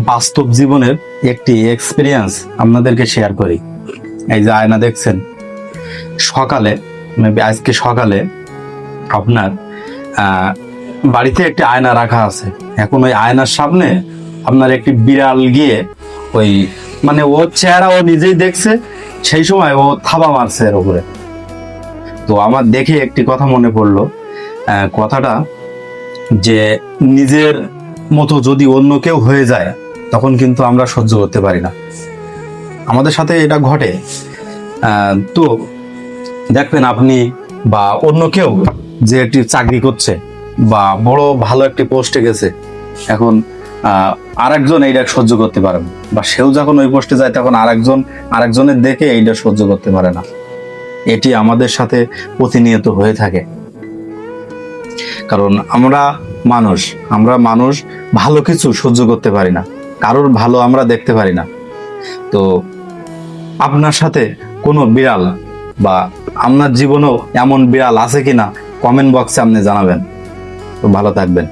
বাস্তব জীবনের একটি এক্সপিরিয়েন্স আপনাদেরকে শেয়ার করি। এই যে আয়না দেখছেন, সকালে আজকে সকালে আপনার বাড়িতে একটি আয়না রাখা আছে। এখন ওই আয়নার সামনে আপনার একটি বিড়াল গিয়ে ওই ওর চেহারা ও নিজেই দেখছে, সেই সময় ও থাবা মারছে এর উপরে। তো আমার দেখে একটি কথা মনে পড়লো, কথাটা যে নিজের মতো যদি অন্য কেউ হয়ে যায় তখন কিন্তু আমরা সহ্য করতে পারি না। আমাদের সাথে এটা ঘটে। তো দেখবেন আপনি বা অন্য কেউ যে একটি চাকরি করছে বা বড় ভালো একটি পোস্টে গেছে, এখন আরেকজন এইটা সহ্য করতে পারে না, বা সেও যখন ওই পোস্টে যায় তখন আরেকজনের দেখে এইটা সহ্য করতে পারে না। এটি আমাদের সাথে প্রতিনিয়ত হয়ে থাকে, কারণ আমরা মানুষ ভালো কিছু সহ্য করতে পারি না, কারোর ভালো আমরা দেখতে পারি না। তো আপনার সাথে কোনো বিড়াল বা আপনার জীবনেও এমন বিড়াল আছে কিনা কমেন্ট বক্সে আপনি জানাবেন। তো ভালো থাকবেন।